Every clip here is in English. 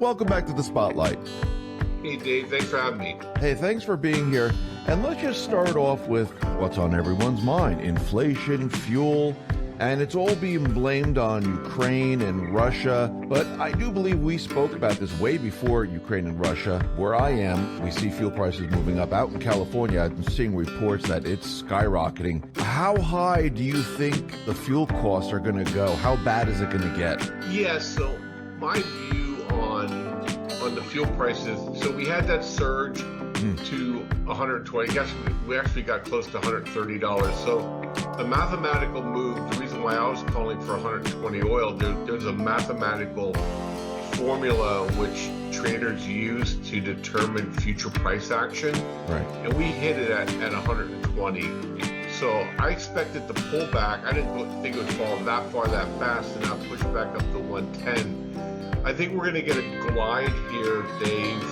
Welcome back to the Spotlight. Hey, Dave, thanks for having me. Hey, thanks for being here. And let's just start off with what's on everyone's mind. Inflation, fuel, and it's all being blamed on Ukraine and Russia. But I do believe we spoke about this way before Ukraine and Russia. Where I am, we see fuel prices moving up. Out in California, I've been seeing reports that it's skyrocketing. How high do you think the fuel costs are going to go? How bad is it going to get? Yeah, so my view on the fuel prices, so we had that surge to 120. We actually got close to $130. So the mathematical move, the reason why I was calling for 120 oil, there's a mathematical formula which traders use to determine future price action. Right. And we hit it at 120. So I expected the pullback. I didn't think it would fall that far that fast and now push back up to 110. I think we're going to get a glide here, Dave.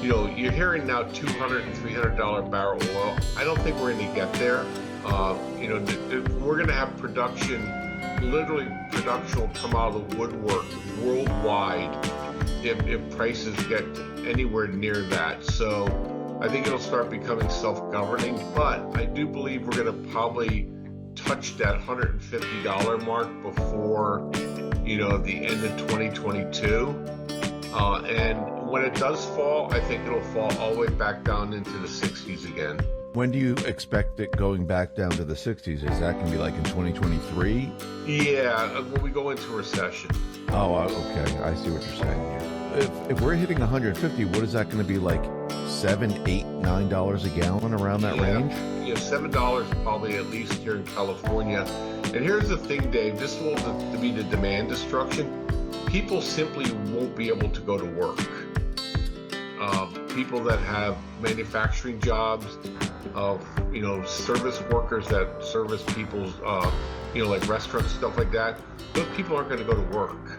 You're hearing now $200 and $300 barrel oil. I don't think we're going to get there. We're going to have production will come out of the woodwork worldwide if prices get anywhere near that. So I think it'll start becoming self-governing, but I do believe we're going to probably touch that $150 mark before the end of 2022. And when it does fall, I think it'll fall all the way back down into the 60s again. When do you expect it going back down to the 60s? Is that going to be like in 2023? Yeah, when we go into recession. Oh, okay. I see what you're saying here. If we're hitting 150, what is that going to be, like $7, $8, $9 a gallon, around that range? Yeah, $7 probably at least here in California. And here's the thing, Dave, this will be the demand destruction. People simply won't be able to go to work. People that have manufacturing jobs, service workers that service people's, like restaurants, stuff like that, those people aren't going to go to work.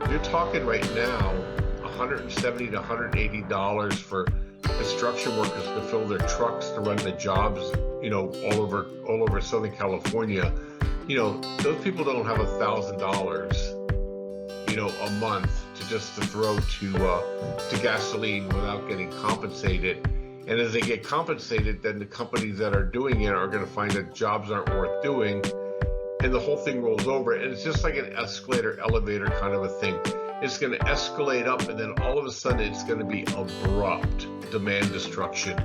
You're talking right now $170 to $180 for construction workers to fill their trucks to run the jobs, all over Southern California. Those people don't have $1,000, a month to throw to gasoline without getting compensated. And as they get compensated, then the companies that are doing it are going to find that jobs aren't worth doing, and the whole thing rolls over. And it's just like an escalator, elevator kind of a thing. It's going to escalate up, and then all of a sudden it's going to be abrupt demand destruction.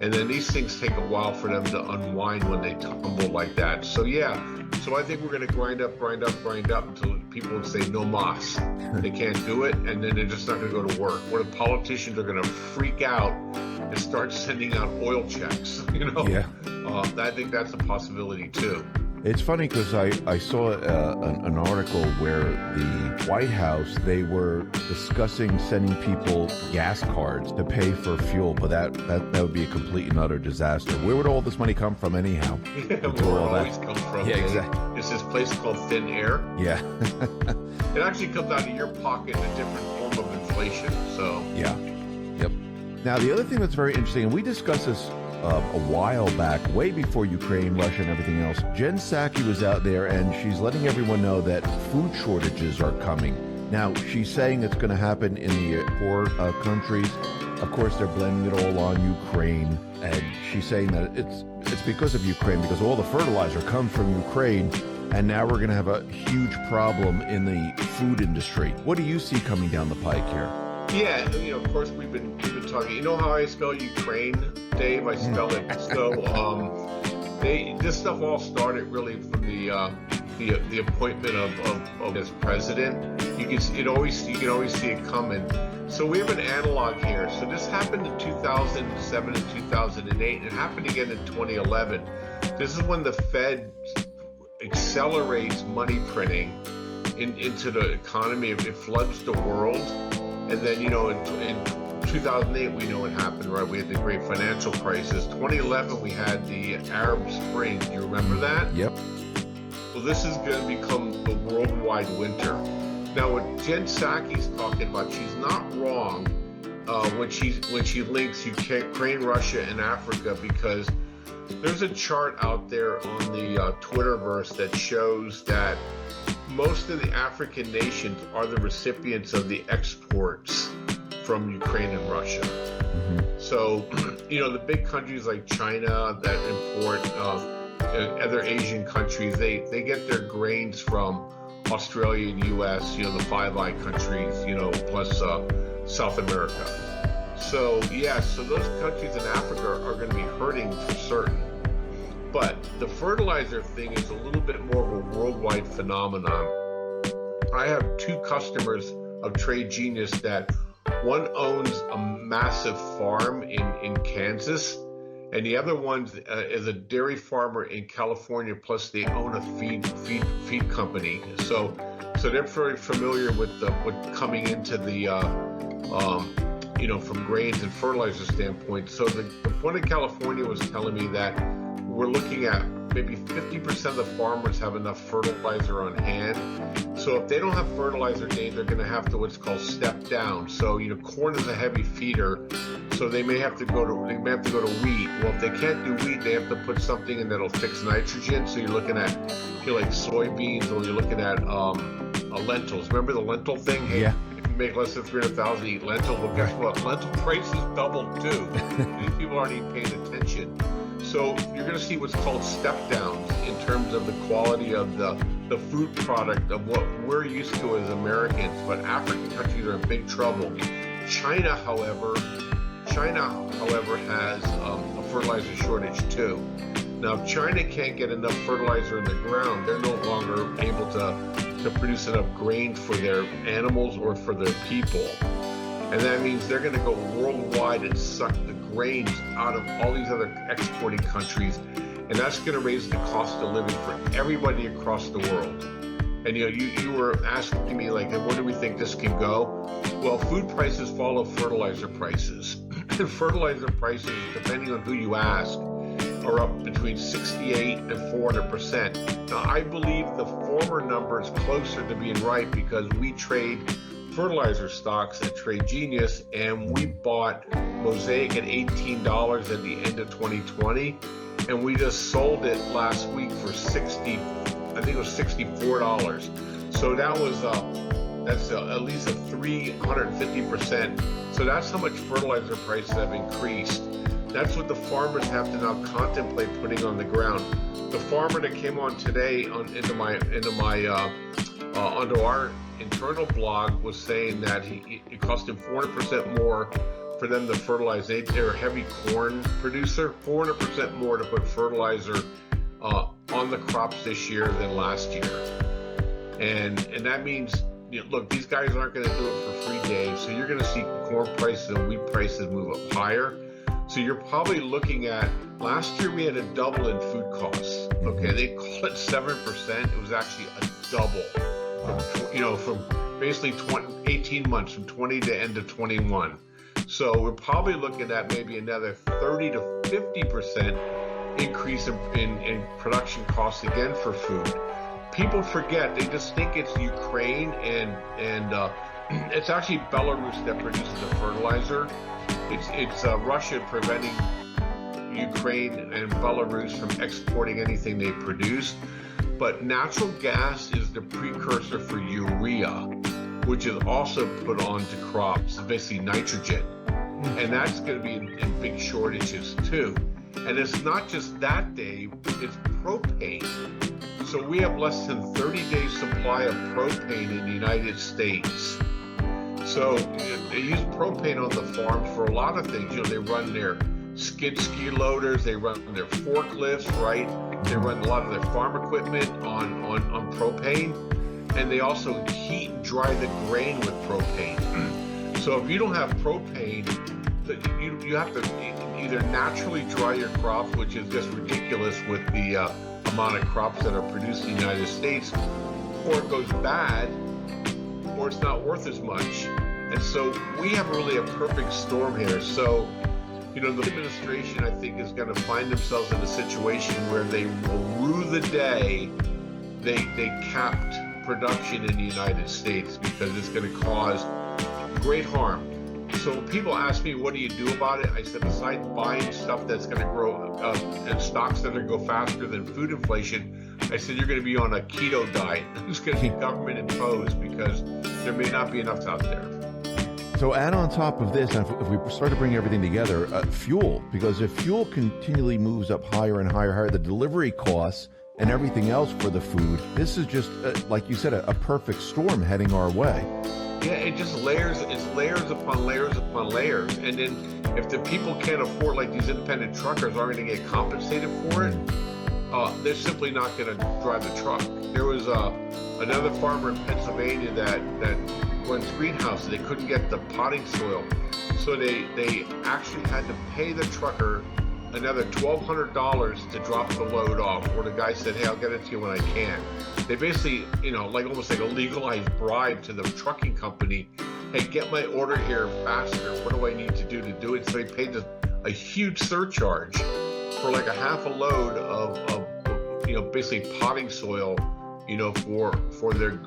And then these things take a while for them to unwind when they tumble like that. So I think we're going to grind up until people would say no mas. They can't do it, and then they're just not going to go to work. Where the politicians are going to freak out and start sending out oil checks. Yeah. I think that's a possibility too. It's funny because I saw an article where the White House, they were discussing sending people gas cards to pay for fuel, but that would be a complete and utter disaster. Where would all this money come from anyhow? Yeah, where it always comes from. Yeah, exactly. It's this place called thin air. Yeah. It actually comes out of your pocket in a different form of inflation. So. Yeah. Yep. Now, the other thing that's very interesting, and we discussed this a while back, way before Ukraine, Russia, and everything else. Jen Psaki was out there, and she's letting everyone know that food shortages are coming. Now, she's saying it's going to happen in the poor countries. Of course, they're blaming it all on Ukraine, and she's saying that it's because of Ukraine, because all the fertilizer comes from Ukraine, and now we're going to have a huge problem in the food industry. What do you see coming down the pike here? Yeah, of course we've been talking. You know how I spell Ukraine, Dave? I spell it. So this stuff all started really from the appointment of his president. You can always see it coming. So we have an analog here. So this happened in 2007 and 2008. It happened again in 2011. This is when the Fed accelerates money printing into the economy. It floods the world. And then, in 2008, we know what happened, right? We had the great financial crisis. 2011, we had the Arab Spring. Do you remember that? Yep. Well, this is going to become the worldwide winter. Now, what Jen Psaki's talking about, she's not wrong when she links Ukraine, Russia, and Africa, because there's a chart out there on the Twitterverse that shows that most of the African nations are the recipients of the exports from Ukraine and Russia. So, the big countries like China that import other Asian countries, they get their grains from Australia and US, the Five Eyes countries, plus South America. So, so those countries in Africa are going to be hurting for certain. But the fertilizer thing is a little bit more of a worldwide phenomenon. I have two customers of 𝐗𝐐e𝐲 that one owns a massive farm in Kansas, and the other one is a dairy farmer in California, plus they own a feed company. So they're very familiar with coming into the from grains and fertilizer standpoint. So the one in California was telling me that we're looking at maybe 50% of the farmers have enough fertilizer on hand. So if they don't have fertilizer, they're going to have to what's called step down. So corn is a heavy feeder, so they may have to go to wheat. Well, if they can't do wheat, they have to put something in that'll fix nitrogen. So you're looking at like soybeans, or you're looking at lentils. Remember the lentil thing? Hey, yeah. If you make less than 300,000, eat lentils. Well, guess what? Lentil prices doubled too. These people aren't even paying attention. So you're going to see what's called step downs in terms of the quality of the food product of what we're used to as Americans, but African countries are in big trouble. China, however, has a fertilizer shortage too. Now, if China can't get enough fertilizer in the ground, they're no longer able to produce enough grain for their animals or for their people. And that means they're going to go worldwide and suck the grains out of all these other exporting countries. And that's going to raise the cost of living for everybody across the world. And you were asking me, like, where do we think this can go? Well, food prices follow fertilizer prices. And fertilizer prices, depending on who you ask, are up between 68 and 400%. Now, I believe the former number is closer to being right because we trade fertilizer stocks at 𝐗𝐸, and we bought Mosaic at $18 at the end of 2020, and we just sold it last week for $64. So that was that's at least a 350%. So that's how much fertilizer prices have increased. That's what the farmers have to now contemplate putting on the ground. The farmer that came on today onto our internal blog was saying that it cost him 400% more for them to fertilize. They're a heavy corn producer, 400% more to put fertilizer on the crops this year than last year. And that means, look, these guys aren't going to do it for free, Dave. So you're going to see corn prices and wheat prices move up higher. So you're probably looking at, last year we had a double in food costs. Okay, they call it 7%. It was actually a double. From basically 18 months, from 20 to end of 21. So we're probably looking at maybe another 30 to 50% increase in production costs again for food. People forget, they just think it's Ukraine and it's actually Belarus that produces the fertilizer. It's Russia preventing Ukraine and Belarus from exporting anything they produce. But natural gas is the precursor for urea, which is also put onto crops, basically nitrogen. And that's going to be in big shortages too. And it's not just that, Dave, it's propane. So we have less than 30 days supply of propane in the United States. So they use propane on the farms for a lot of things. They run their skid ski loaders, they run their forklifts, right? They run a lot of their farm equipment on propane, and they also heat and dry the grain with propane. So if you don't have propane, you have to either naturally dry your crops, which is just ridiculous with the amount of crops that are produced in the United States, or it goes bad, or it's not worth as much. And so we have really a perfect storm here. So the administration, I think, is going to find themselves in a situation where they will rue the day they capped production in the United States, because it's going to cause great harm. So people ask me, what do you do about it? I said, besides buying stuff that's going to grow and stocks that are going to go faster than food inflation, I said, you're going to be on a keto diet. It's going to be government imposed because there may not be enough out there. So add on top of this, and if we start to bring everything together, fuel, because if fuel continually moves up higher and higher, the delivery costs and everything else for the food, this is just, like you said, a perfect storm heading our way. Yeah, it just layers, it's layers upon layers upon layers. And then if the people can't afford, like these independent truckers aren't going to get compensated for it, they're simply not going to drive the truck. There was another farmer in Pennsylvania that runs greenhouses. They couldn't get the potting soil, so they actually had to pay the trucker another $1,200 to drop the load off, or the guy said, hey, I'll get it to you when I can. They basically, like almost like a legalized bribe to the trucking company. Hey, get my order here faster. What do I need to do it? So they paid a huge surcharge for like a half a load of basically potting soil, for their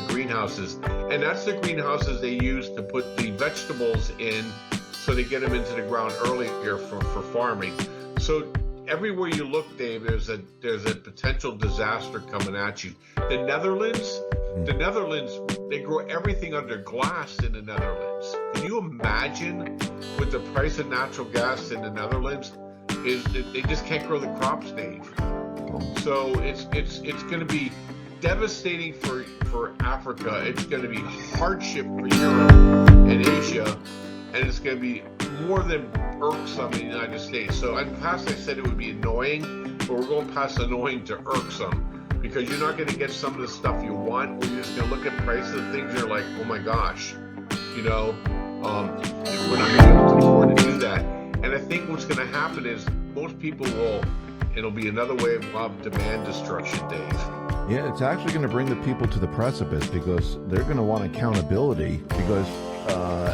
greenhouses. And that's the greenhouses they use to put the vegetables in, so they get them into the ground earlier for farming. So everywhere you look, Dave, there's a potential disaster coming at you. The Netherlands, they grow everything under glass in the Netherlands. Can you imagine with the price of natural gas in the Netherlands? They just can't grow the crops, Dave. So it's going to be devastating for Africa. It's going to be hardship for Europe and Asia, and it's going to be more than irksome in the United States. So in the past I said it would be annoying, but we're going past annoying to irksome, because you're not going to get some of the stuff you want, or you're just going to look at prices of things and you're like, oh my gosh, we're not going to be able to afford to do that. And I think what's going to happen is most people it'll be another wave of demand destruction, Dave. Yeah, it's actually going to bring the people to the precipice, because they're going to want accountability, because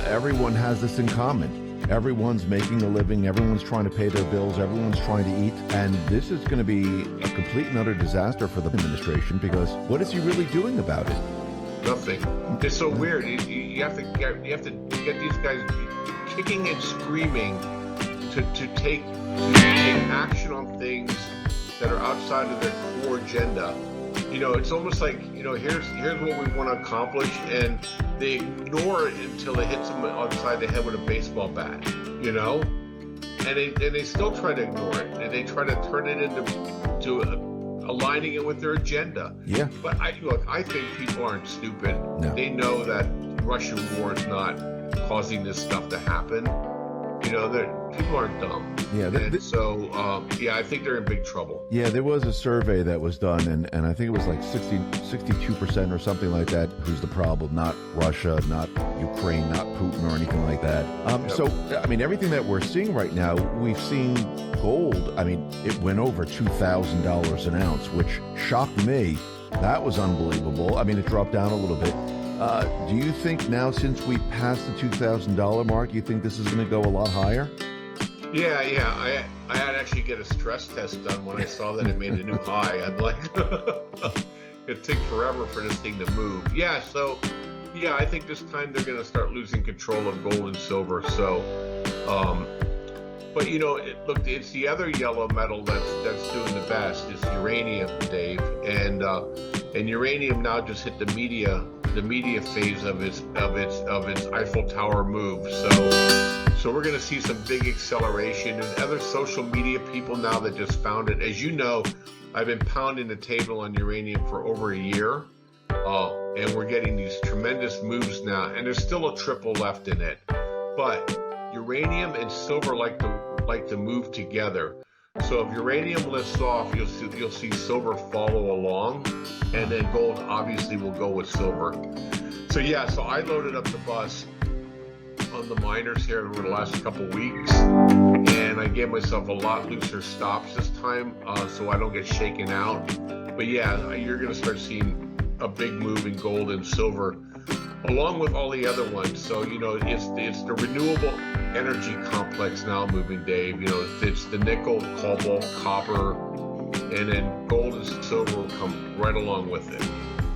everyone has this in common. Everyone's making a living, everyone's trying to pay their bills, everyone's trying to eat, and this is going to be a complete and utter disaster for the administration, because what is he really doing about it? Nothing. It's so weird. You have to get these guys kicking and screaming to take action on things that are outside of their core agenda. It's almost like, here's what we want to accomplish, and they ignore it until it hits them outside the head with a baseball bat, and they still try to ignore it, and they try to turn it into aligning it with their agenda. Yeah. But I think people aren't stupid. No. They know that Russian war is not causing this stuff to happen. People aren't dumb. Yeah. I think they're in big trouble. Yeah, there was a survey that was done, and I think it was like 62% or something like that who's the problem, not Russia, not Ukraine, not Putin or anything like that. So, everything that we're seeing right now, we've seen gold. It went over $2,000 an ounce, which shocked me. That was unbelievable. It dropped down a little bit. Do you think now, since we passed the $2,000 mark, you think this is going to go a lot higher? Yeah. I had to actually get a stress test done when I saw that it made a new high. I'm like, it'd take forever for this thing to move. Yeah, so, I think this time they're going to start losing control of gold and silver. So, but look, it's the other yellow metal that's doing the best. It's uranium, Dave, and uranium now just hit the media phase of its Eiffel Tower move. So we're going to see some big acceleration, and other social media people now that just found it. As you know, I've been pounding the table on uranium for over a year, and we're getting these tremendous moves now, and there's still a triple left in it. But uranium and silver like to move together. So if uranium lifts off, you'll see silver follow along, and then gold obviously will go with silver. So I loaded up the bus on the miners here over the last couple weeks, and I gave myself a lot looser stops this time, so I don't get shaken out. But you're going to start seeing a big move in gold and silver, along with all the other ones. So it's the renewable energy complex now moving, Dave. It's the nickel, cobalt, copper, and then gold and silver will come right along with it.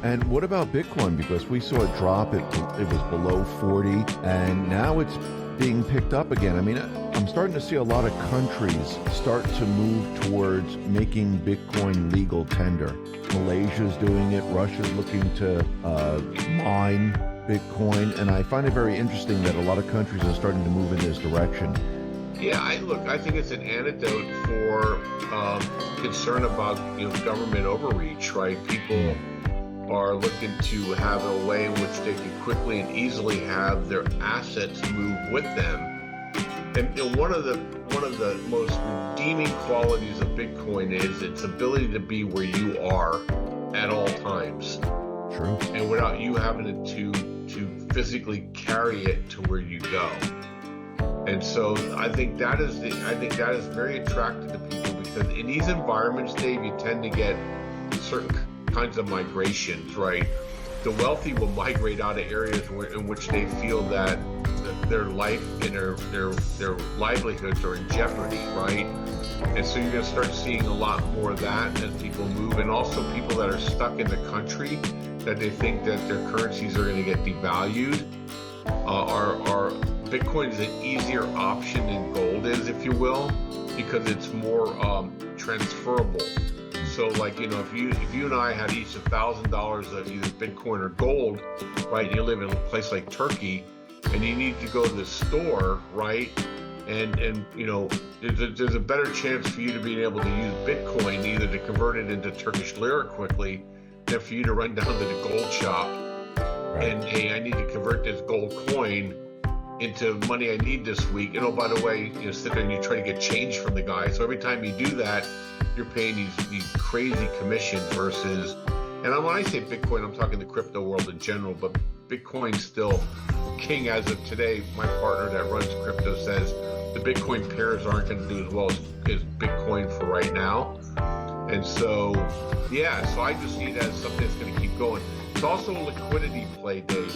And what about Bitcoin? Because we saw it drop. It was below 40, and now it's being picked up again. I mean, I'm starting to see a lot of countries start to move towards making Bitcoin legal tender. Malaysia's doing it. Russia's looking to mine Bitcoin. And I find it very interesting that a lot of countries are starting to move in this direction. Yeah, I think it's an antidote for concern about government overreach, right? People are looking to have a way in which they can quickly and easily have their assets move with them. And one of the most redeeming qualities of Bitcoin is its ability to be where you are at all times. True. And without you having to physically carry it to where you go. And so I think that is very attractive to people, because in these environments, Dave, you tend to get certain kinds of migrations, right? The wealthy will migrate out of areas in which they feel that their life and their livelihoods are in jeopardy, right? And so you're going to start seeing a lot more of that as people move, and also people that are stuck in the country that they think that their currencies are going to get devalued. Are Bitcoin is an easier option than gold is, if you will, because it's more transferable. So, like, if you and I had each $1,000 of either Bitcoin or gold, right? You live in a place like Turkey, and you need to go to the store, right? And there's a better chance for you to be able to use Bitcoin either to convert it into Turkish lira quickly than for you to run down to the gold shop and, hey, I need to convert this gold coin into money I need this week. And oh, by the way, sit there and you try to get change from the guy. So every time you do that, you're paying these crazy commissions versus, and when I say Bitcoin, I'm talking the crypto world in general, but Bitcoin's still king as of today. My partner that runs crypto says the Bitcoin pairs aren't going to do as well as Bitcoin for right now. And so, so I just see it as something that's going to keep going. It's also a liquidity play, Dave.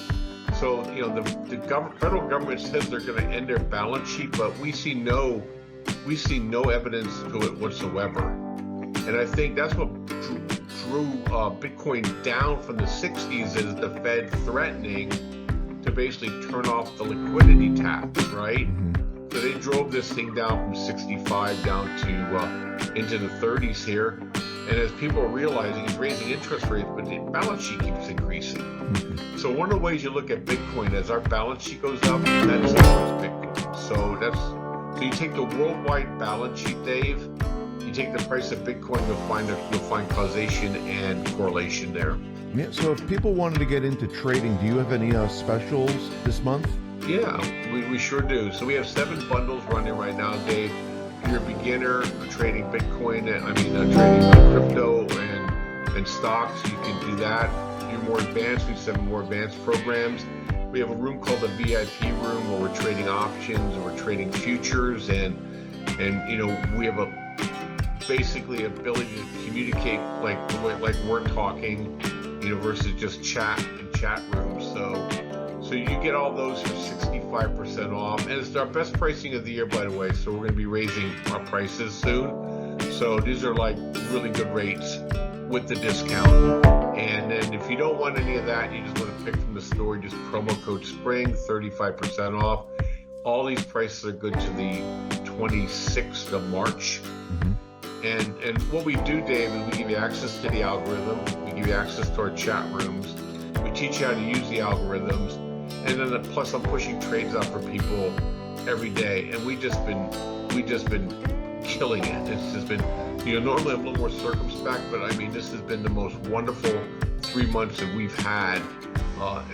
So, the federal government says they're going to end their balance sheet, but we see no evidence to it whatsoever. And I think that's what drew Bitcoin down from the 60s, is the Fed threatening to basically turn off the liquidity tap, right? So they drove this thing down from 65 down to into the 30s here. And as people are realizing, it's raising interest rates, but the balance sheet keeps increasing. So one of the ways you look at Bitcoin, as our balance sheet goes up, that supports Bitcoin. So you take the worldwide balance sheet, Dave, you take the price of Bitcoin, you'll find causation and correlation there. Yeah. So if people wanted to get into trading, do you have any specials this month? Yeah, we sure do. So we have 7 bundles running right now, Dave. If you're a beginner trading Bitcoin, trading crypto and stocks, you can do that. If you're more advanced, we have 7 more advanced programs. We have a room called the VIP room where we're trading options and we're trading futures, and we have basically ability to communicate like we're talking, versus just chat in chat rooms. So you get all those for 65% off, and it's our best pricing of the year, by the way. So we're going to be raising our prices soon. So these are like really good rates with the discount. And then if you don't want any of that, you just want to pick from the store, just promo code SPRING, 35% off. All these prices are good to the 26th of March. And what we do, Dave, is we give you access to the algorithm. We give you access to our chat rooms. We teach you how to use the algorithms. And then plus I'm pushing trades out for people every day. And we just been killing it. It's just been, normally I'm a little more circumspect, but this has been the most wonderful 3 months that we've had.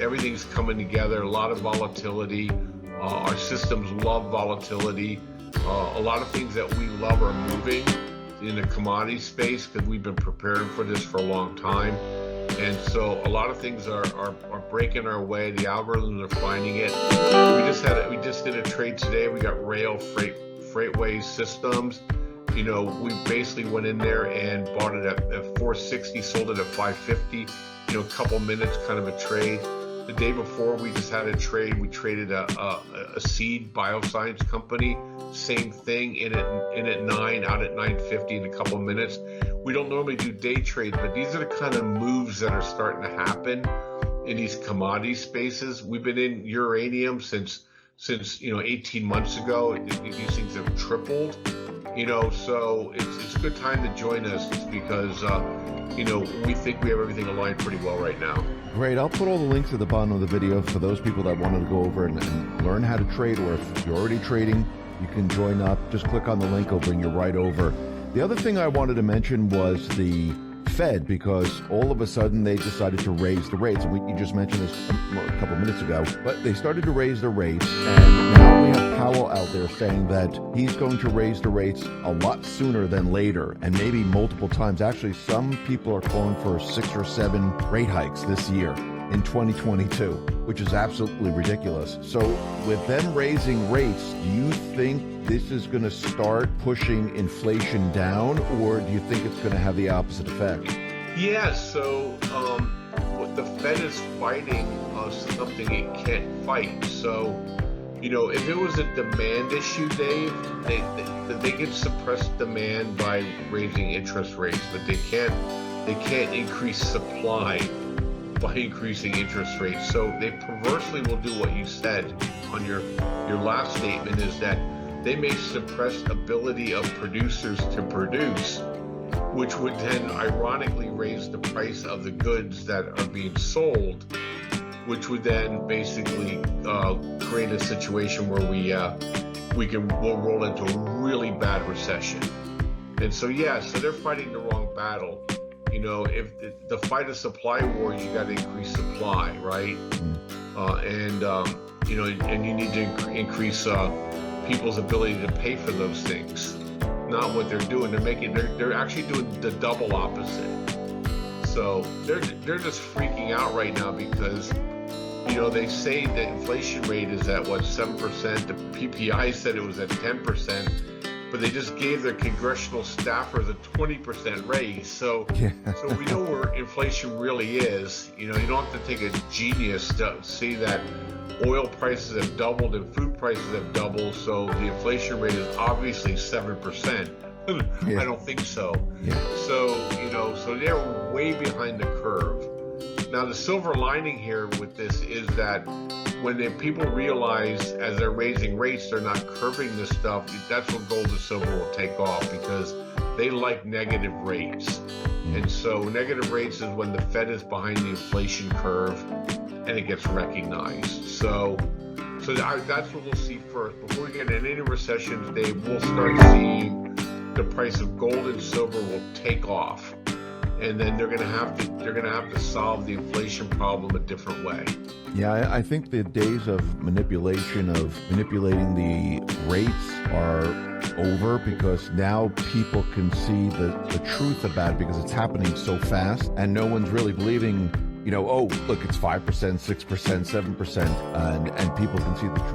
Everything's coming together, a lot of volatility. Our systems love volatility. A lot of things that we love are moving in the commodity space because we've been preparing for this for a long time. And so a lot of things are breaking our way. The algorithms are finding it. We just did a trade today. We got rail freightways systems. We basically went in there and bought it at 460, sold it at 550. A couple minutes kind of a trade. The day before, we just had a trade. We traded a seed bioscience company. Same thing, in at 9, out at 950 in a couple minutes. We don't normally do day trades, but these are the kind of moves that are starting to happen in these commodity spaces. We've been in uranium since since 18 months ago. These things have tripled. So it's a good time to join us because we think we have everything aligned pretty well right now. Great. I'll put all the links at the bottom of the video for those people that wanted to go over and learn how to trade, or if you're already trading, you can join up. Just click on the link, it'll bring you right over. The other thing I wanted to mention was the Fed, because all of a sudden they decided to raise the rates. And you just mentioned this a couple minutes ago, but they started to raise the rates, and now we have Powell out there saying that he's going to raise the rates a lot sooner than later, and maybe multiple times. Actually, some people are calling for 6 or 7 rate hikes this year in 2022, which is absolutely ridiculous. So with them raising rates, do you think this is going to start pushing inflation down, or do you think it's going to have the opposite effect? Yeah, so what the Fed is fighting something it can't fight. So, if it was a demand issue, Dave, they can suppress demand by raising interest rates, but they can't increase supply by increasing interest rates. So they perversely will do what you said on your last statement, is that they may suppress ability of producers to produce, which would then ironically raise the price of the goods that are being sold, which would then basically create a situation where we'll roll into a really bad recession. And so so they're fighting the wrong battle. If the fight a supply war is, you got to increase supply, right? And you need to increase people's ability to pay for those things. Not what they're doing. They're actually doing the double opposite. So they're just freaking out right now because they say the inflation rate is at 7%. The PPI said it was at 10%. But they just gave their congressional staffers a 20% raise. So we know where inflation really is. You don't have to take a genius to see that oil prices have doubled and food prices have doubled. So the inflation rate is obviously 7%. I don't think so. So they're way behind the curve. Now, the silver lining here with this is that when people realize as they're raising rates, they're not curbing this stuff, that's when gold and silver will take off, because they like negative rates. And so negative rates is when the Fed is behind the inflation curve and it gets recognized. So that's what we'll see first. Before we get into any recessions, Dave, we'll start seeing the price of gold and silver will take off. And then they're going to have to solve the inflation problem a different way. Yeah, I think the days of manipulating the rates are over, because now people can see the truth about it, because it's happening so fast and no one's really believing, oh, look, it's 5%, 6%, 7%, and people can see the truth.